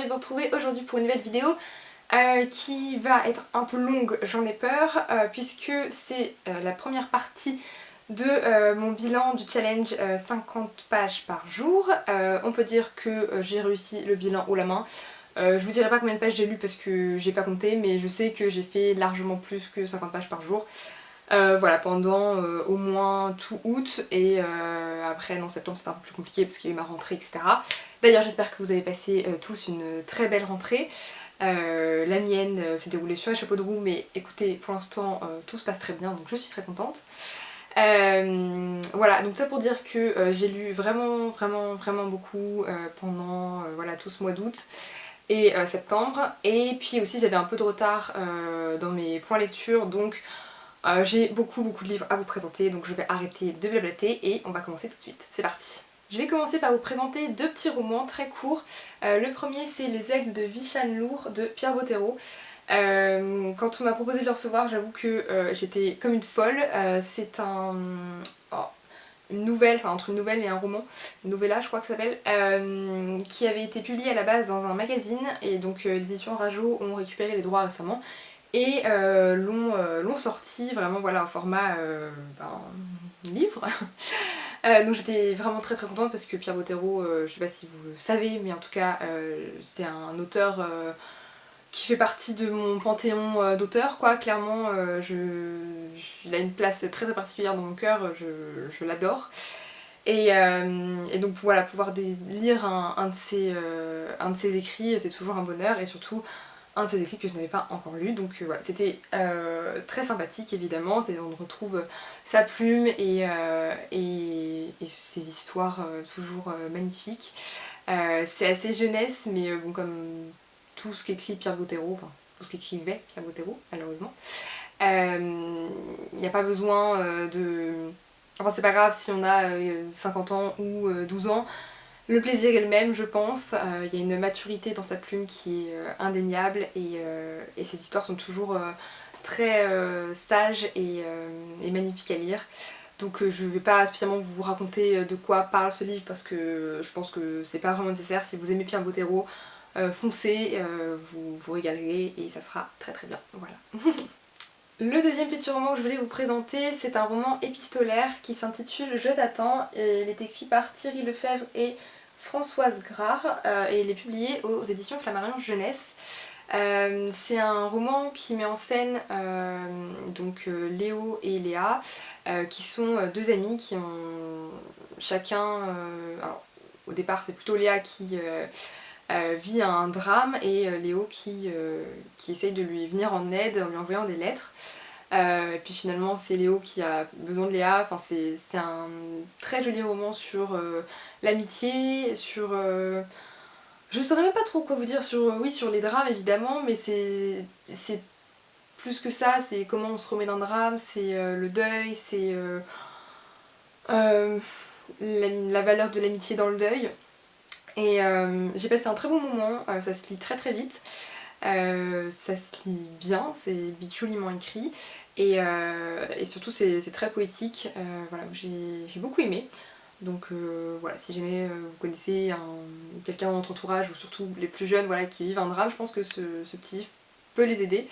de vous retrouver aujourd'hui pour une nouvelle vidéo qui va être un peu longue, j'en ai peur, puisque c'est la première partie de mon bilan du challenge 50 pages par jour. On peut dire que j'ai réussi le bilan haut la main. Je vous dirai pas combien de pages j'ai lu parce que j'ai pas compté, mais je sais que j'ai fait largement plus que 50 pages par jour. Voilà, pendant au moins tout août et après en septembre c'était un peu plus compliqué parce qu'il y a eu ma rentrée, etc. D'ailleurs j'espère que vous avez passé tous une très belle rentrée. La mienne s'est déroulée sur un chapeau de roue, mais écoutez, pour l'instant tout se passe très bien, donc je suis très contente. Voilà, donc ça pour dire que j'ai lu vraiment beaucoup pendant voilà, tout ce mois d'août et septembre. Et puis aussi j'avais un peu de retard dans mes points lecture, donc j'ai beaucoup de livres à vous présenter, donc je vais arrêter de blablater et on va commencer tout de suite. C'est parti. Je vais commencer par vous présenter deux petits romans très courts. Le premier c'est Les Aigles de Vichannour de Pierre Bottero. Quand on m'a proposé de le recevoir, j'avoue que j'étais comme une folle. C'est une nouvelle, enfin entre une nouvelle et un roman, une novella je crois que ça s'appelle, qui avait été publié à la base dans un magazine, et donc les éditions Rajo ont récupéré les droits récemment et l'ont sorti vraiment voilà en format livre. Donc j'étais vraiment très contente parce que Pierre Bottero, je sais pas si vous le savez, mais en tout cas c'est un auteur qui fait partie de mon panthéon d'auteurs quoi, clairement il a une place très particulière dans mon cœur, je l'adore. Et donc voilà, pouvoir lire un de ses écrits, c'est toujours un bonheur, et surtout un de ses écrits que je n'avais pas encore lu, donc voilà, c'était très sympathique évidemment, on retrouve sa plume et ses histoires toujours magnifiques. C'est assez jeunesse, mais bon, comme tout ce qu'écrit Pierre Bottero, enfin tout ce qu'écrivait Pierre Bottero malheureusement, il n'y a pas besoin de... Enfin c'est pas grave si on a 50 ans ou 12 ans, le plaisir est le même je pense. Il y a une maturité dans sa plume qui est indéniable, et ses histoires sont toujours très sages et magnifiques à lire. Donc je vais pas spécialement vous raconter de quoi parle ce livre parce que je pense que c'est pas vraiment nécessaire. Si vous aimez Pierre Bottero, foncez, vous vous régalerez et ça sera très bien. Voilà. Le deuxième petit roman que je voulais vous présenter, c'est un roman épistolaire qui s'intitule Je t'attends. Il est écrit par Thierry Lefebvre et Françoise Grard et il est publié aux éditions Flammarion Jeunesse. C'est un roman qui met en scène donc Léo et Léa, qui sont deux amis qui ont chacun... alors au départ c'est plutôt Léa qui vit un drame, et Léo qui essaye de lui venir en aide en lui envoyant des lettres. Et puis finalement c'est Léo qui a besoin de Léa. Enfin, c'est un très joli roman sur l'amitié, sur... je saurais même pas trop quoi vous dire sur, oui, sur les drames évidemment, mais c'est plus que ça, c'est comment on se remet d'un drame, c'est le deuil, c'est la valeur de l'amitié dans le deuil. Et j'ai passé un très bon moment, ça se lit très vite, ça se lit bien, c'est joliment écrit, et surtout c'est très poétique, voilà, j'ai beaucoup aimé. Donc voilà, si jamais vous connaissez quelqu'un dans votre entourage, ou surtout les plus jeunes voilà, qui vivent un drame, je pense que ce petit livre peut les aider.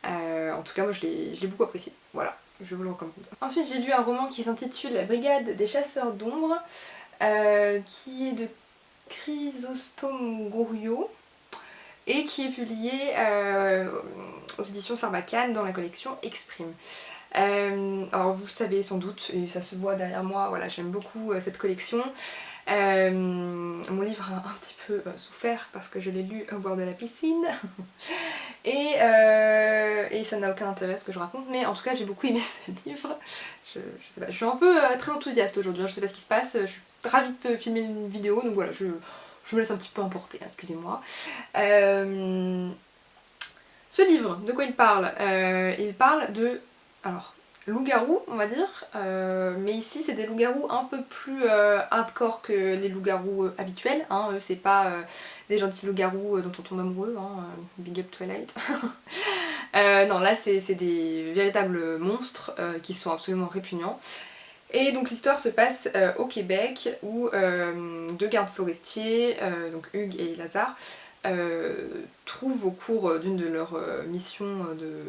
En tout cas moi je l'ai beaucoup apprécié, voilà, je vous le recommande. Ensuite j'ai lu un roman qui s'intitule La Brigade des chasseurs d'ombre, qui est de Chrysostome Goriot et qui est publié aux éditions Sarbacane dans la collection Exprime. Alors vous savez sans doute, et ça se voit derrière moi, voilà, j'aime beaucoup cette collection. Mon livre a un petit peu souffert parce que je l'ai lu au bord de la piscine et ça n'a aucun intérêt ce que je raconte, mais en tout cas j'ai beaucoup aimé ce livre. Je sais pas, je suis un peu très enthousiaste aujourd'hui, je sais pas ce qui se passe, je suis ravie de filmer une vidéo, donc voilà, je me laisse un petit peu emporter, excusez-moi. Ce livre, de quoi il parle? Il parle de... alors, loups-garous on va dire, mais ici c'est des loups-garous un peu plus hardcore que les loups-garous habituels, hein. C'est pas des gentils loups-garous dont on tombe amoureux, hein, big up Twilight. Non, là c'est des véritables monstres qui sont absolument répugnants. Et donc l'histoire se passe au Québec où deux gardes forestiers, donc Hugues et Lazare, trouvent au cours d'une de leurs missions de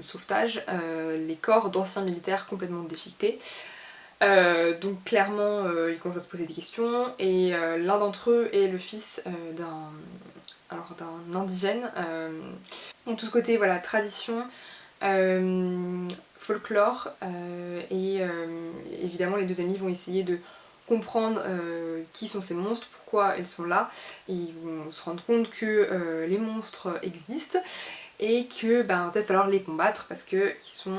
sauvetage les corps d'anciens militaires complètement déchiquetés. Donc clairement ils commencent à se poser des questions et l'un d'entre eux est le fils d'un indigène. Il y a tout ce côté voilà, tradition, folklore et évidemment les deux amis vont essayer de comprendre qui sont ces monstres, pourquoi ils sont là, et ils vont se rendre compte que les monstres existent et que va peut-être falloir les combattre parce que ils sont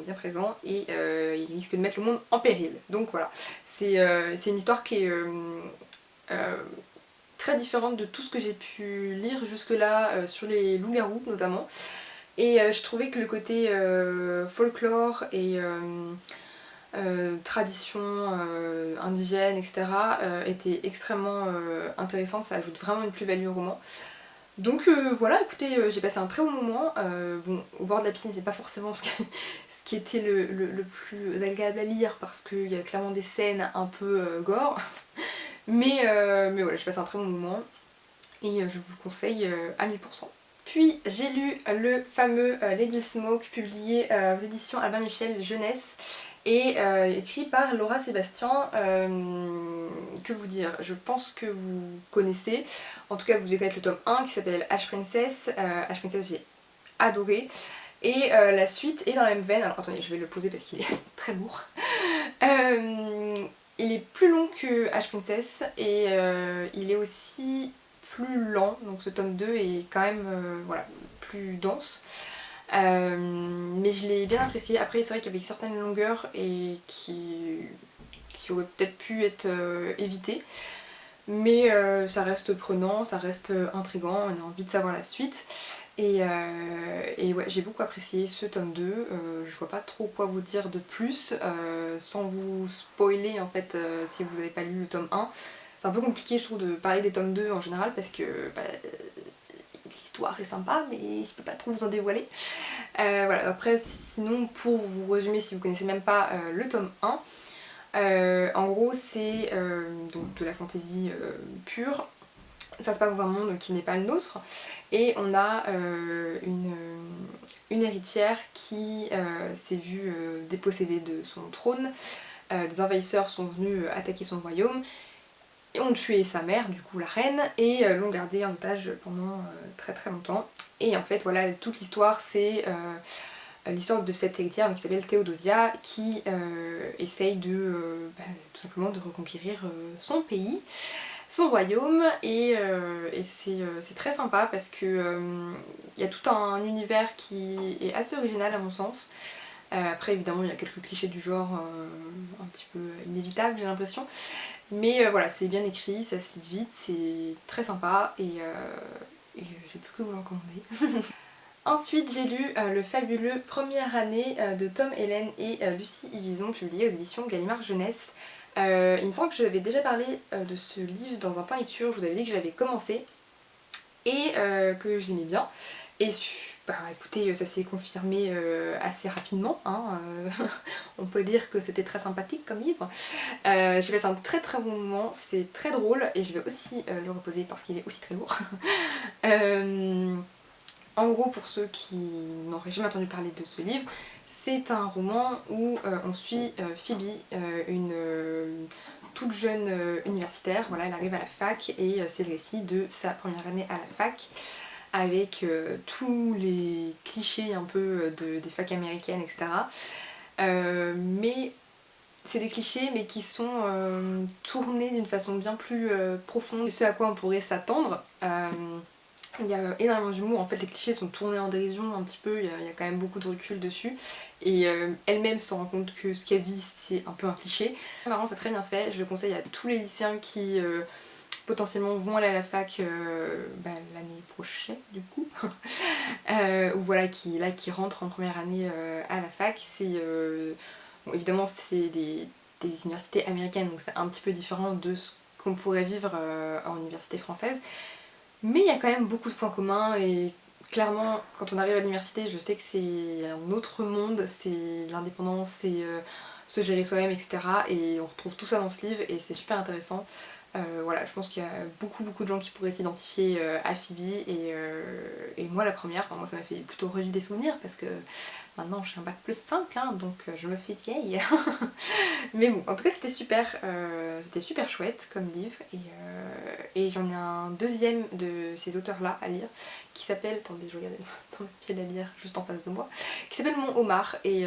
bien présents et ils risquent de mettre le monde en péril. Donc voilà, c'est une histoire qui est très différente de tout ce que j'ai pu lire jusque-là sur les loups-garous notamment. Et je trouvais que le côté folklore et tradition indigène, etc. Était extrêmement intéressant, ça ajoute vraiment une plus-value au roman. Donc voilà, écoutez, j'ai passé un très bon moment. Bon, au bord de la piscine, c'est pas forcément ce qui était le plus agréable à lire parce qu'il y a clairement des scènes un peu gore. Mais voilà, j'ai passé un très bon moment et je vous le conseille à 1000%. Puis j'ai lu le fameux Lady Smoke publié aux éditions Albin Michel Jeunesse et écrit par Laura Sébastien. Que vous dire, je pense que vous connaissez, en tout cas vous devez connaître le tome 1 qui s'appelle Ash Princess. Ash Princess j'ai adoré et la suite est dans la même veine. Alors attendez, je vais le poser parce qu'il est très lourd. Il est plus long que Ash Princess et il est aussi plus lent, donc ce tome 2 est quand même voilà, plus dense. Mais je l'ai bien apprécié. Après c'est vrai qu'il y avait certaines longueurs et qui auraient peut-être pu être évitées. Mais ça reste prenant, ça reste intriguant, on a envie de savoir la suite. Et ouais, j'ai beaucoup apprécié ce tome 2, je vois pas trop quoi vous dire de plus, sans vous spoiler en fait si vous n'avez pas lu le tome 1. C'est un peu compliqué je trouve de parler des tomes 2 en général parce que l'histoire est sympa mais je peux pas trop vous en dévoiler. Voilà, après sinon pour vous résumer si vous connaissez même pas le tome 1, en gros c'est donc de la fantasy pure. Ça se passe dans un monde qui n'est pas le nôtre et on a une héritière qui s'est vue dépossédée de son trône. Des envahisseurs sont venus attaquer son royaume et ont tué sa mère, du coup la reine, et l'ont gardée en otage pendant très très longtemps. Et en fait voilà, toute l'histoire c'est l'histoire de cette héritière qui s'appelle Théodosia qui essaye tout simplement de reconquérir son pays, son royaume, et c'est très sympa parce que y a tout un univers qui est assez original à mon sens. Après évidemment il y a quelques clichés du genre un petit peu inévitables j'ai l'impression, mais voilà c'est bien écrit, ça se lit vite, c'est très sympa et j'ai plus que vous le recommander. Ensuite j'ai lu le fabuleux Première année de Tom Hélène et Lucie Yvison publié aux éditions Gallimard Jeunesse. Il me semble que je vous avais déjà parlé de ce livre dans un point lecture, je vous avais dit que je l'avais commencé et que j'aimais bien. Et bah écoutez, ça s'est confirmé assez rapidement, hein, on peut dire que c'était très sympathique comme livre. J'ai passé un très très bon moment, c'est très drôle et je vais aussi le reposer parce qu'il est aussi très lourd. En gros, pour ceux qui n'auraient jamais entendu parler de ce livre, c'est un roman où on suit Phoebe, une toute jeune universitaire. Voilà, elle arrive à la fac et c'est le récit de sa première année à la fac, avec tous les clichés un peu des facs américaines, etc. Mais c'est des clichés mais qui sont tournés d'une façon bien plus profonde, ce à quoi on pourrait s'attendre. Il y a énormément d'humour, en fait les clichés sont tournés en dérision un petit peu, il y a quand même beaucoup de recul dessus. Et elle-même se rend compte que ce qu'elle vit c'est un peu un cliché. Vraiment c'est très bien fait, je le conseille à tous les lycéens qui potentiellement vont aller à la fac l'année prochaine du coup. Ou voilà, qui rentrent en première année à la fac. C'est bon, évidemment c'est des universités américaines donc c'est un petit peu différent de ce qu'on pourrait vivre en université française. Mais il y a quand même beaucoup de points communs et clairement quand on arrive à l'université je sais que c'est un autre monde, c'est l'indépendance, c'est se gérer soi-même etc. Et on retrouve tout ça dans ce livre et c'est super intéressant. Voilà, je pense qu'il y a beaucoup de gens qui pourraient s'identifier à Phoebe et moi la première, enfin, moi ça m'a fait plutôt revivre des souvenirs parce que maintenant j'ai un bac plus 5 hein, donc je me fais vieille. Mais bon, en tout cas c'était super chouette comme livre et j'en ai un deuxième de ces auteurs là à lire qui s'appelle, attendez je regarde dans le pied à lire juste en face de moi, qui s'appelle Mon Homard et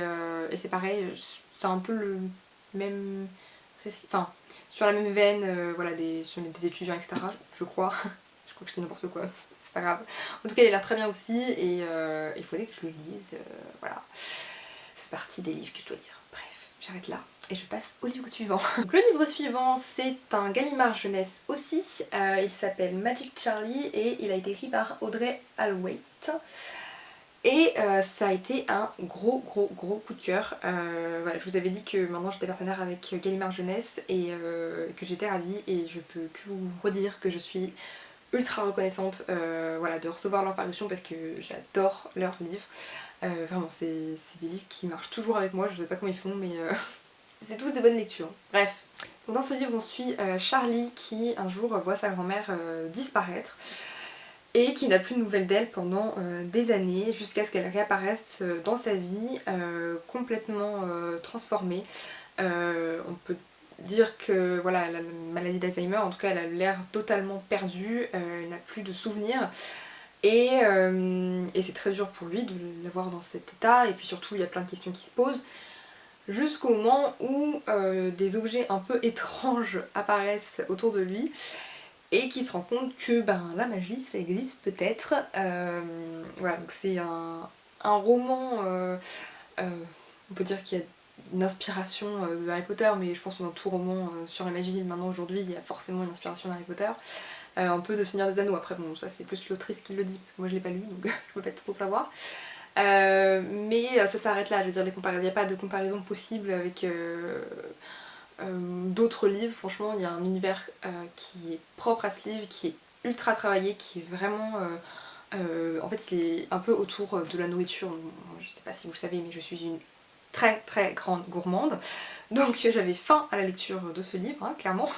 c'est pareil, c'est un peu le même récit, enfin sur la même veine, voilà, sur des étudiants etc. je crois, je crois que je dis n'importe quoi, c'est pas grave. En tout cas il a l'air très bien aussi et il faudrait que je le lise, voilà. Ça fait partie des livres que je dois lire. Bref, j'arrête là et je passe au livre suivant. Donc le livre suivant c'est un Gallimard jeunesse aussi, il s'appelle Magic Charlie et il a été écrit par Audrey Alwait. Et ça a été un gros coup de cœur. Voilà, je vous avais dit que maintenant j'étais partenaire avec Gallimard Jeunesse et que j'étais ravie et je peux que vous redire que je suis ultra reconnaissante voilà, de recevoir leur parution parce que j'adore leurs livres. Vraiment, c'est des livres qui marchent toujours avec moi, je sais pas comment ils font mais c'est tous des bonnes lectures. Bref. Donc dans ce livre on suit Charlie qui un jour voit sa grand-mère disparaître et qui n'a plus de nouvelles d'elle pendant des années jusqu'à ce qu'elle réapparaisse dans sa vie complètement transformée. On peut dire que voilà, elle a la maladie d'Alzheimer, en tout cas elle a l'air totalement perdue, elle n'a plus de souvenirs et c'est très dur pour lui de l'avoir dans cet état et puis surtout il y a plein de questions qui se posent jusqu'au moment où des objets un peu étranges apparaissent autour de lui et qui se rend compte que ben, la magie ça existe peut-être. Voilà, donc c'est un roman, on peut dire qu'il y a une inspiration de Harry Potter, mais je pense que dans tout roman sur la magie maintenant aujourd'hui il y a forcément une inspiration d'Harry Potter. Un peu de Seigneur des Anneaux, après bon ça c'est plus l'autrice qui le dit parce que moi je l'ai pas lu donc je peux pas trop savoir. Mais ça s'arrête là, je veux dire il n'y a pas de comparaison possible avec d'autres livres. Franchement il y a un univers qui est propre à ce livre, qui est ultra travaillé, qui est vraiment... en fait il est un peu autour de la nourriture. Je sais pas si vous le savez mais je suis une très grande gourmande, donc j'avais faim à la lecture de ce livre, hein, clairement.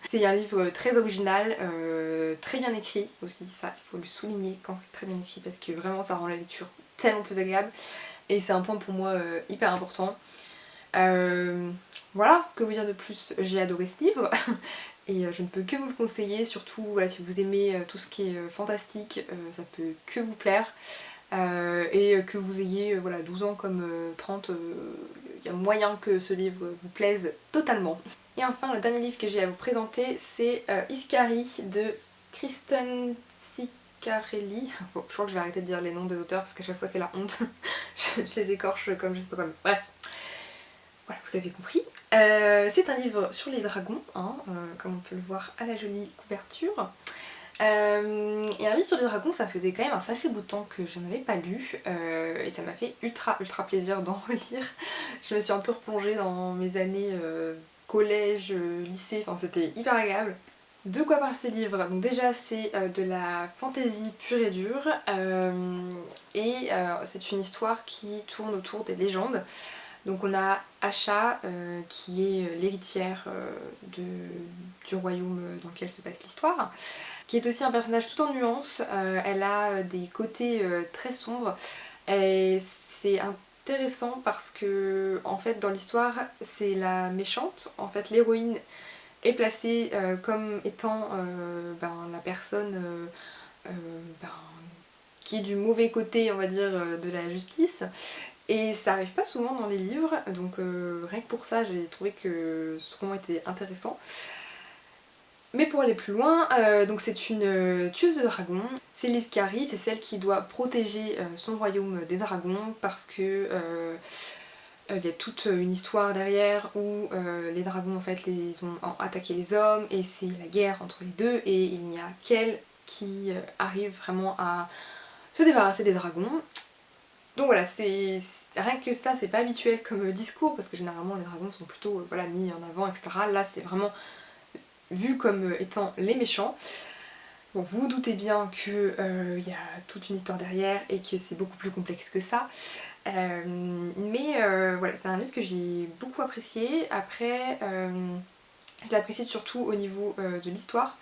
C'est un livre très original, très bien écrit aussi, ça il faut le souligner quand c'est très bien écrit parce que vraiment ça rend la lecture tellement plus agréable et c'est un point pour moi hyper important. Voilà, que vous dire de plus, j'ai adoré ce livre et je ne peux que vous le conseiller, surtout voilà, si vous aimez tout ce qui est fantastique, ça peut que vous plaire. Et que vous ayez voilà, 12 ans comme 30, il y a moyen que ce livre vous plaise totalement. Et enfin le dernier livre que j'ai à vous présenter c'est Iscari de Kristen Ciccarelli. Bon, je crois que je vais arrêter de dire les noms des auteurs parce qu'à chaque fois c'est la honte. je les écorche comme je sais pas comme. Bref. Voilà, vous avez compris. C'est un livre sur les dragons, hein, comme on peut le voir à la jolie couverture. Et un livre sur les dragons, ça faisait quand même un sacré bout de temps que je n'avais pas lu et ça m'a fait ultra plaisir d'en relire. Je me suis un peu replongée dans mes années collège, lycée, enfin c'était hyper agréable. De quoi parle ce livre? Donc déjà c'est de la fantaisie pure et dure et c'est une histoire qui tourne autour des légendes. Donc on a Asha qui est l'héritière du royaume dans lequel se passe l'histoire, qui est aussi un personnage tout en nuances, elle a des côtés très sombres et c'est intéressant parce que en fait dans l'histoire c'est la méchante, en fait l'héroïne est placée comme étant ben, la personne ben, qui est du mauvais côté on va dire de la justice. Et ça arrive pas souvent dans les livres, donc rien que pour ça j'ai trouvé que ce roman était intéressant. Mais pour aller plus loin, donc c'est une tueuse de dragons, c'est l'Iscari, c'est celle qui doit protéger son royaume des dragons parce que il y a toute une histoire derrière où les dragons en fait les ont attaqué les hommes et c'est la guerre entre les deux et il n'y a qu'elle qui arrive vraiment à se débarrasser des dragons. Donc voilà, rien que ça, c'est pas habituel comme discours parce que généralement les dragons sont plutôt voilà, mis en avant, etc. Là c'est vraiment vu comme étant les méchants. Bon, vous vous doutez bien qu'il y a toute une histoire derrière et que c'est beaucoup plus complexe que ça. Mais voilà, c'est un livre que j'ai beaucoup apprécié. Après, Je l'apprécie surtout au niveau de l'histoire,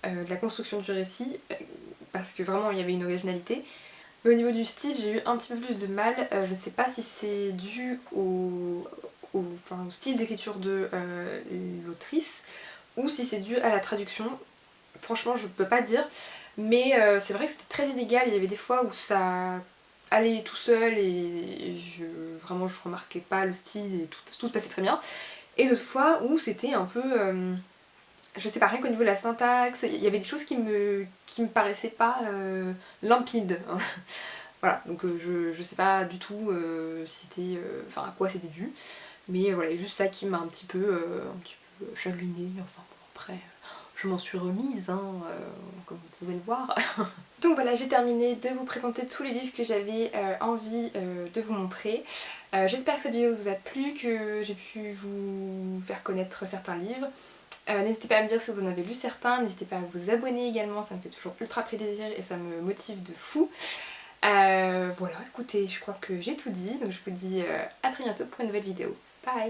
de la construction du récit, parce que vraiment il y avait une originalité. Mais au niveau du style, j'ai eu un petit peu plus de mal. Je ne sais pas si c'est dû enfin, au style d'écriture de l'autrice ou si c'est dû à la traduction. Franchement, je peux pas dire. Mais c'est vrai que c'était très inégal. Il y avait des fois où ça allait tout seul et vraiment je remarquais pas le style et tout se passait très bien. Et d'autres fois où c'était un peu... je sais pas, rien qu'au niveau de la syntaxe, il y avait des choses qui me paraissaient pas limpides. Voilà, donc je sais pas du tout si c'était, enfin à quoi c'était dû, mais voilà, juste ça qui m'a un petit peu chagrinée, enfin bon, après je m'en suis remise, hein, comme vous pouvez le voir. Donc voilà, j'ai terminé de vous présenter tous les livres que j'avais envie de vous montrer. J'espère que cette vidéo vous a plu, que j'ai pu vous faire connaître certains livres. N'hésitez pas à me dire si vous en avez lu certains, n'hésitez pas à vous abonner également, ça me fait toujours ultra plaisir et ça me motive de fou. Voilà, écoutez, je crois que j'ai tout dit, donc je vous dis à très bientôt pour une nouvelle vidéo. Bye!